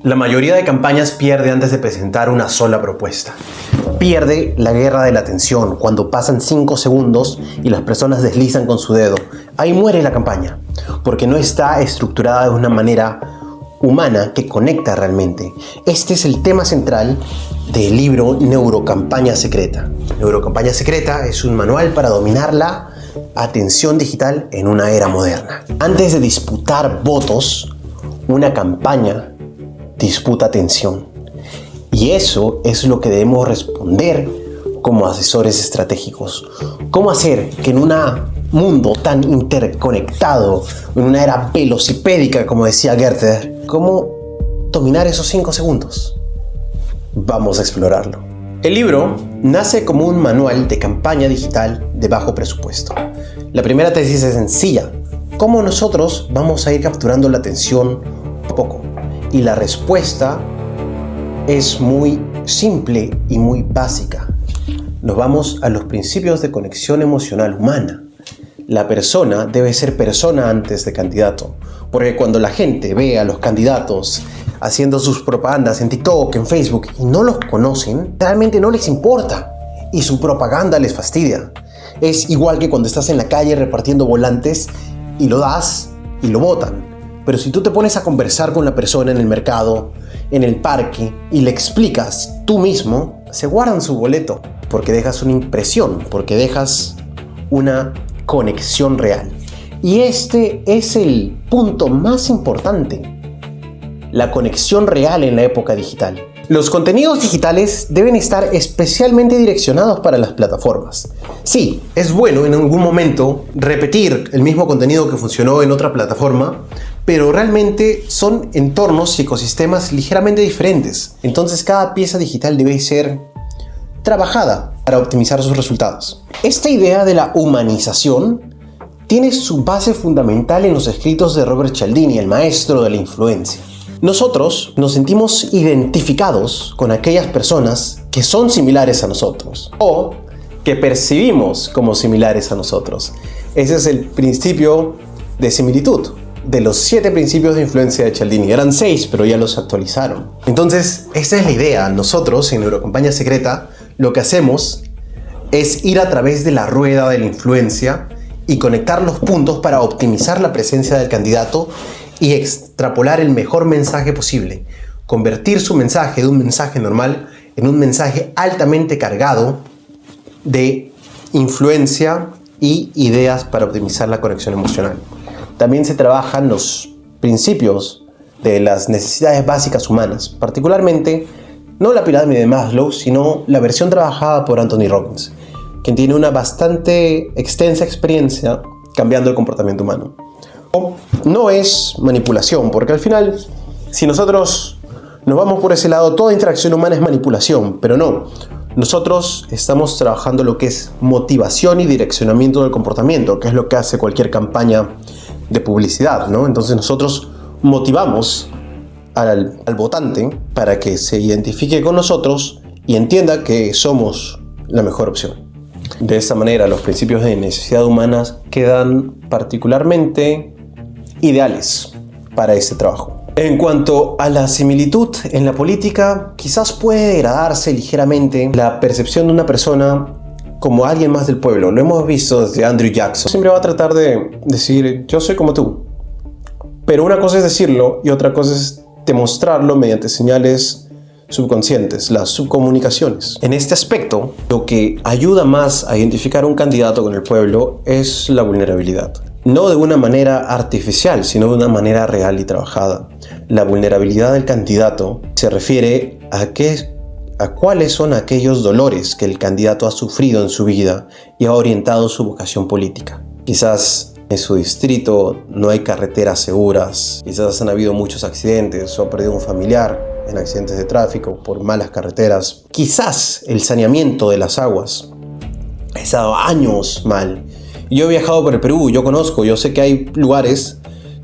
La mayoría de campañas pierde antes de presentar una sola propuesta. Pierde la guerra de la atención cuando pasan 5 segundos y las personas deslizan con su dedo. Ahí muere la campaña, porque no está estructurada de una manera humana que conecta realmente. Este es el tema central del libro Neurocampaña Secreta. Neurocampaña Secreta es un manual para dominar la atención digital en una era moderna. Antes de disputar votos, una campaña disputa atención. Y eso es lo que debemos responder como asesores estratégicos. ¿Cómo hacer que en un mundo tan interconectado, en una era velocipédica, como decía Goethe, cómo dominar esos 5 segundos? Vamos a explorarlo. El libro nace como un manual de campaña digital de bajo presupuesto. La primera tesis es sencilla: ¿cómo nosotros vamos a ir capturando la atención poco a poco? Y la respuesta es muy simple y muy básica. Nos vamos a los principios de conexión emocional humana. La persona debe ser persona antes de candidato, porque cuando la gente ve a los candidatos haciendo sus propagandas en TikTok, en Facebook, y no los conocen, realmente no les importa y su propaganda les fastidia. Es igual que cuando estás en la calle repartiendo volantes y lo das y lo botan. Pero si tú te pones a conversar con la persona en el mercado, en el parque, y le explicas tú mismo, se guardan su boleto, porque dejas una impresión, porque dejas una conexión real. Y este es el punto más importante: la conexión real en la época digital. Los contenidos digitales deben estar especialmente direccionados para las plataformas. Sí, es bueno en algún momento repetir el mismo contenido que funcionó en otra plataforma, pero realmente son entornos y ecosistemas ligeramente diferentes. Entonces cada pieza digital debe ser trabajada para optimizar sus resultados. Esta idea de la humanización tiene su base fundamental en los escritos de Robert Cialdini, el maestro de la influencia. Nosotros nos sentimos identificados con aquellas personas que son similares a nosotros o que percibimos como similares a nosotros. Ese es el principio de similitud de los 7 principios de influencia de Cialdini. Eran 6, pero ya los actualizaron. Entonces, esta es la idea. Nosotros en Neurocampaña Secreta lo que hacemos es ir a través de la rueda de la influencia y conectar los puntos para optimizar la presencia del candidato y extrapolar el mejor mensaje posible. Convertir su mensaje de un mensaje normal en un mensaje altamente cargado de influencia y ideas para optimizar la conexión emocional. También se trabajan los principios de las necesidades básicas humanas, particularmente no la pirámide de Maslow, sino la versión trabajada por Anthony Robbins, quien tiene una bastante extensa experiencia cambiando el comportamiento humano. No es manipulación, porque al final, si nosotros nos vamos por ese lado, toda interacción humana es manipulación, pero no. Nosotros estamos trabajando lo que es motivación y direccionamiento del comportamiento, que es lo que hace cualquier campaña de publicidad, ¿no? Entonces nosotros motivamos al votante para que se identifique con nosotros y entienda que somos la mejor opción. De esta manera, los principios de necesidad humanas quedan particularmente ideales para este trabajo. En cuanto a la similitud en la política, quizás puede degradarse ligeramente la percepción de una persona como alguien más del pueblo. Lo hemos visto desde Andrew Jackson. Siempre va a tratar de decir: yo soy como tú. Pero una cosa es decirlo y otra cosa es demostrarlo mediante señales subconscientes, las subcomunicaciones. En este aspecto, lo que ayuda más a identificar un candidato con el pueblo es la vulnerabilidad. No de una manera artificial, sino de una manera real y trabajada. La vulnerabilidad del candidato se refiere a cuáles son aquellos dolores que el candidato ha sufrido en su vida y ha orientado su vocación política. Quizás en su distrito no hay carreteras seguras, quizás han habido muchos accidentes o ha perdido un familiar en accidentes de tráfico por malas carreteras. Quizás el saneamiento de las aguas ha estado años mal. Yo he viajado por el Perú, yo sé que hay lugares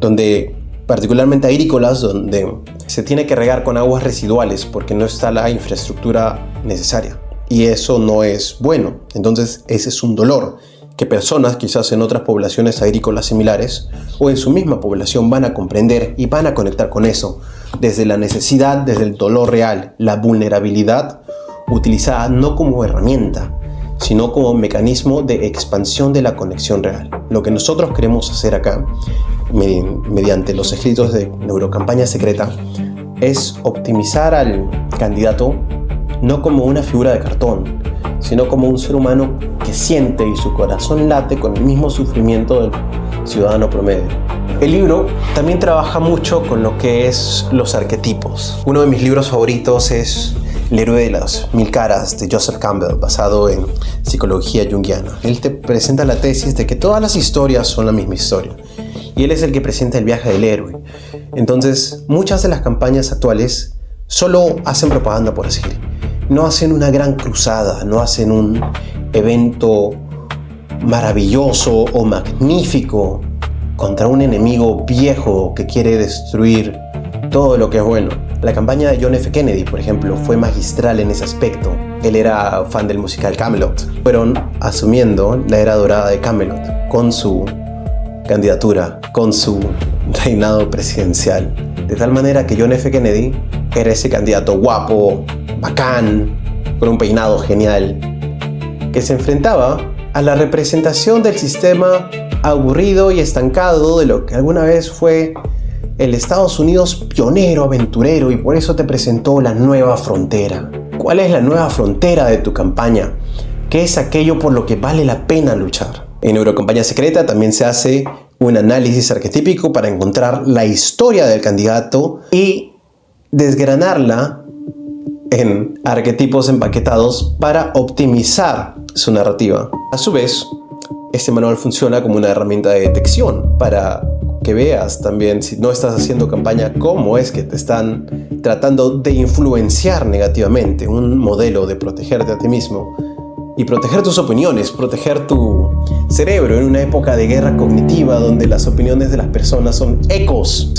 donde, particularmente agrícolas, donde se tiene que regar con aguas residuales porque no está la infraestructura necesaria. Y eso no es bueno. Entonces ese es un dolor que personas quizás en otras poblaciones agrícolas similares o en su misma población van a comprender y van a conectar con eso. desde la necesidad, desde el dolor real, la vulnerabilidad, utilizada no como herramienta, sino como mecanismo de expansión de la conexión real. Lo que nosotros queremos hacer acá, mediante los escritos de Neurocampaña Secreta, es optimizar al candidato no como una figura de cartón, sino como un ser humano que siente y su corazón late con el mismo sufrimiento del ciudadano promedio. El libro también trabaja mucho con lo que es los arquetipos. Uno de mis libros favoritos es El héroe de las mil caras de Joseph Campbell, basado en psicología junguiana. Él te presenta la tesis de que todas las historias son la misma historia, y él es el que presenta el viaje del héroe. Entonces, muchas de las campañas actuales solo hacen propaganda por decir. No hacen una gran cruzada, no hacen un evento maravilloso o magnífico contra un enemigo viejo que quiere destruir todo lo que es bueno. La campaña de John F. Kennedy, por ejemplo, fue magistral en ese aspecto. Él era fan del musical Camelot. Fueron asumiendo la era dorada de Camelot con su candidatura, con su reinado presidencial. De tal manera que John F. Kennedy era ese candidato guapo, bacán, con un peinado genial, que se enfrentaba a la representación del sistema aburrido y estancado de lo que alguna vez fue el Estados Unidos pionero, aventurero, y por eso te presentó la nueva frontera. ¿Cuál es la nueva frontera de tu campaña? ¿Qué es aquello por lo que vale la pena luchar? En Neurocampaña Secreta también se hace un análisis arquetípico para encontrar la historia del candidato y desgranarla en arquetipos empaquetados para optimizar su narrativa. A su vez, este manual funciona como una herramienta de detección para que veas también, si no estás haciendo campaña, cómo es que te están tratando de influenciar negativamente. Un modelo de protegerte a ti mismo y proteger tus opiniones, proteger tu cerebro en una época de guerra cognitiva donde las opiniones de las personas son ecos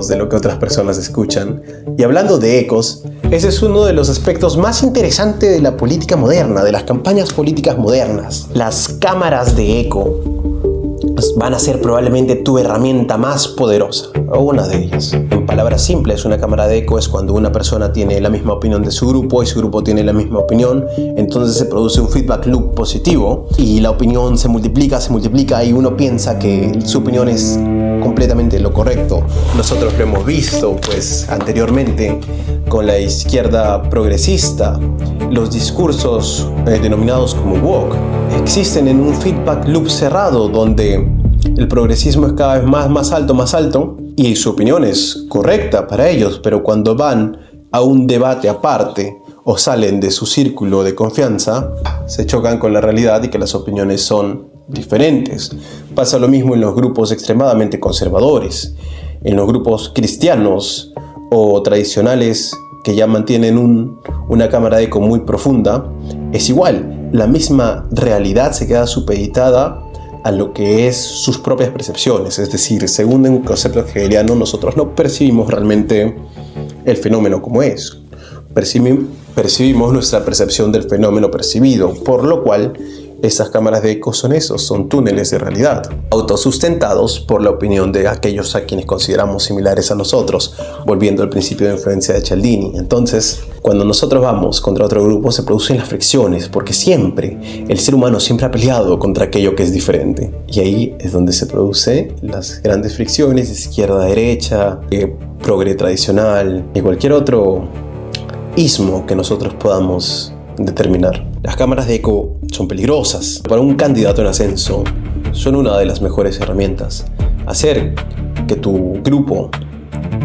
de lo que otras personas escuchan. Y hablando de ecos, ese es uno de los aspectos más interesantes de la política moderna, de las campañas políticas modernas. Las cámaras de eco van a ser probablemente tu herramienta más poderosa, o una de ellas. En palabras simples, una cámara de eco es cuando una persona tiene la misma opinión de su grupo y su grupo tiene la misma opinión, entonces se produce un feedback loop positivo y la opinión se multiplica y uno piensa que su opinión es completamente lo correcto. Nosotros lo hemos visto pues anteriormente con la izquierda progresista. Los discursos denominados como woke existen en un feedback loop cerrado donde el progresismo es cada vez más alto y su opinión es correcta para ellos, pero cuando van a un debate aparte o salen de su círculo de confianza, se chocan con la realidad y que las opiniones son diferentes. Pasa lo mismo en los grupos extremadamente conservadores, en los grupos cristianos o tradicionales que ya mantienen una cámara de eco muy profunda. Es igual, la misma realidad se queda supeditada a lo que es sus propias percepciones. Es decir, según un concepto hegeliano, nosotros no percibimos realmente el fenómeno como es. Percibimos nuestra percepción del fenómeno percibido, por lo cual estas cámaras de eco son túneles de realidad, autosustentados por la opinión de aquellos a quienes consideramos similares a nosotros, volviendo al principio de influencia de Cialdini. Entonces, cuando nosotros vamos contra otro grupo, se producen las fricciones, porque el ser humano siempre ha peleado contra aquello que es diferente. Y ahí es donde se producen las grandes fricciones de izquierda a derecha, progre tradicional y cualquier otro ismo que nosotros podamos determinar. Las cámaras de eco son peligrosas. Para un candidato en ascenso, son una de las mejores herramientas. Hacer que tu grupo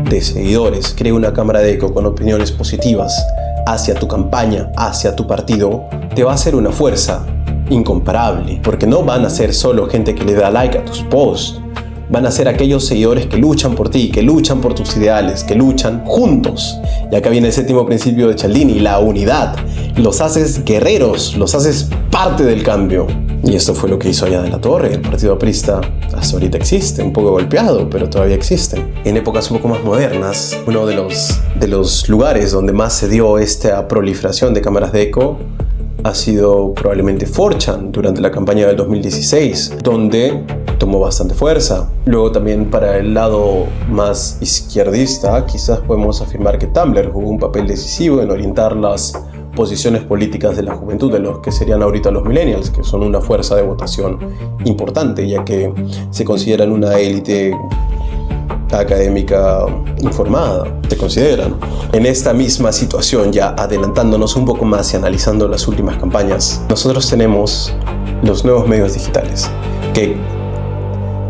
de seguidores cree una cámara de eco con opiniones positivas hacia tu campaña, hacia tu partido, te va a hacer una fuerza incomparable. Porque no van a ser solo gente que le da like a tus posts. Van a ser aquellos seguidores que luchan por ti, que luchan por tus ideales, que luchan juntos. Y acá viene el séptimo principio de Cialdini, la unidad. Los haces guerreros, los haces parte del cambio. Y esto fue lo que hizo Allá de la Torre. El partido aprista hasta ahorita existe, un poco golpeado, pero todavía existe. En épocas un poco más modernas, uno de los lugares donde más se dio esta proliferación de cámaras de eco ha sido probablemente 4chan durante la campaña del 2016, donde tomó bastante fuerza. Luego también para el lado más izquierdista, quizás podemos afirmar que Tumblr jugó un papel decisivo en orientar las posiciones políticas de la juventud, de los que serían ahorita los millennials, que son una fuerza de votación importante, ya que se consideran una élite académica informada, se consideran. En esta misma situación, ya adelantándonos un poco más y analizando las últimas campañas, nosotros tenemos los nuevos medios digitales que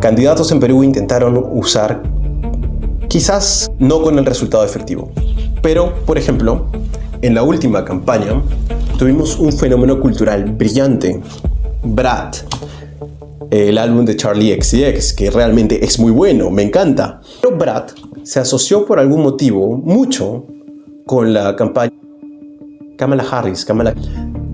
candidatos en Perú intentaron usar, quizás no con el resultado efectivo, pero por ejemplo en la última campaña tuvimos un fenómeno cultural brillante, Brad, el álbum de Charli XCX, que realmente es muy bueno, me encanta. Pero Brad se asoció por algún motivo mucho con la campaña Kamala Harris,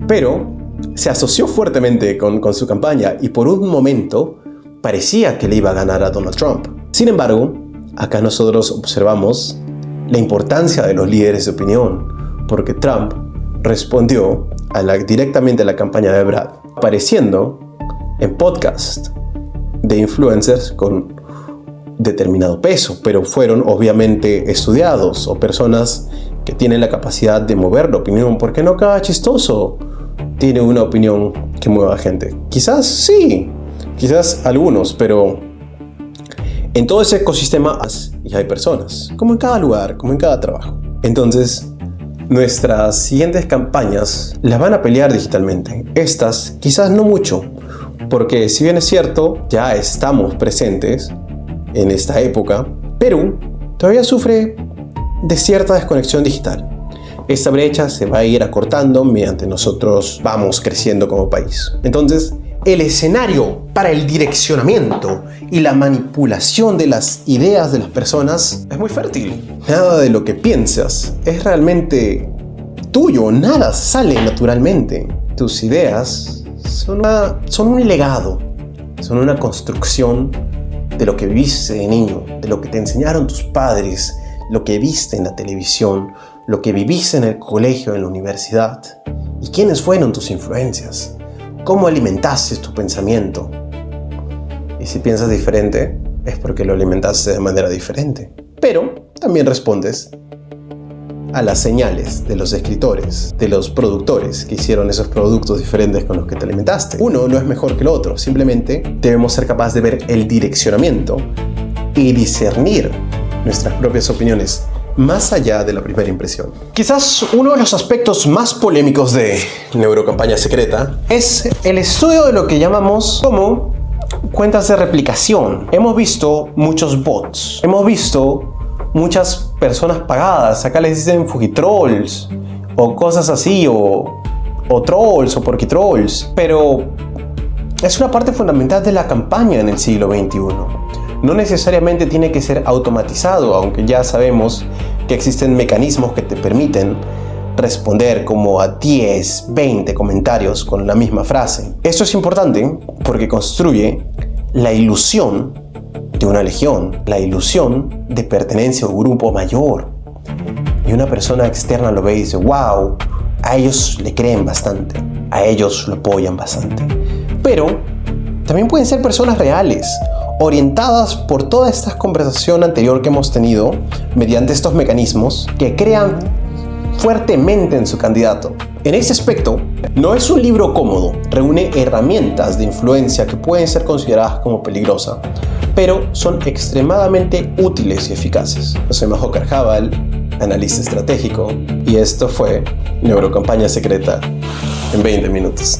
pero se asoció fuertemente con su campaña y por un momento parecía que le iba a ganar a Donald Trump. Sin embargo, acá nosotros observamos la importancia de los líderes de opinión, porque Trump respondió directamente a la campaña de Brad, apareciendo en podcast de influencers con determinado peso, pero fueron obviamente estudiados o personas que tienen la capacidad de mover la opinión, porque no cada chistoso tiene una opinión que mueva a gente. Quizás sí, quizás algunos, pero en todo ese ecosistema hay personas, como en cada lugar, como en cada trabajo. Entonces, nuestras siguientes campañas las van a pelear digitalmente. Estas quizás no mucho, porque si bien es cierto, ya estamos presentes en esta época, Perú todavía sufre de cierta desconexión digital. Esta brecha se va a ir acortando mediante nosotros vamos creciendo como país. Entonces, el escenario para el direccionamiento y la manipulación de las ideas de las personas es muy fértil. Nada de lo que piensas es realmente tuyo, nada sale naturalmente. Tus ideas son un legado, son una construcción de lo que viviste de niño, de lo que te enseñaron tus padres, lo que viste en la televisión, lo que viviste en el colegio, en la universidad. ¿Y quiénes fueron tus influencias? ¿Cómo alimentaste tu pensamiento? Y si piensas diferente, es porque lo alimentaste de manera diferente. Pero también respondes a las señales de los escritores, de los productores que hicieron esos productos diferentes con los que te alimentaste. Uno no es mejor que el otro, simplemente debemos ser capaces de ver el direccionamiento y discernir nuestras propias opiniones más allá de la primera impresión. Quizás uno de los aspectos más polémicos de Neurocampaña Secreta es el estudio de lo que llamamos como cuentas de replicación. Hemos visto muchos bots, hemos visto muchas personas pagadas, acá les dicen fujitrolls o cosas así, o trolls o porquitrolls, pero es una parte fundamental de la campaña en el siglo XXI. No necesariamente tiene que ser automatizado, aunque ya sabemos que existen mecanismos que te permiten responder como a 10, 20 comentarios con la misma frase. Esto es importante porque construye la ilusión de una legión, la ilusión de pertenencia a un grupo mayor. Y una persona externa lo ve y dice, wow, a ellos le creen bastante, a ellos lo apoyan bastante. Pero también pueden ser personas reales, orientadas por toda esta conversación anterior que hemos tenido mediante estos mecanismos que crean fuertemente en su candidato. En ese aspecto, no es un libro cómodo, reúne herramientas de influencia que pueden ser consideradas como peligrosas, pero son extremadamente útiles y eficaces. Yo soy Majo Carjabal, analista estratégico, y esto fue Neurocampaña Secreta en 20 minutos.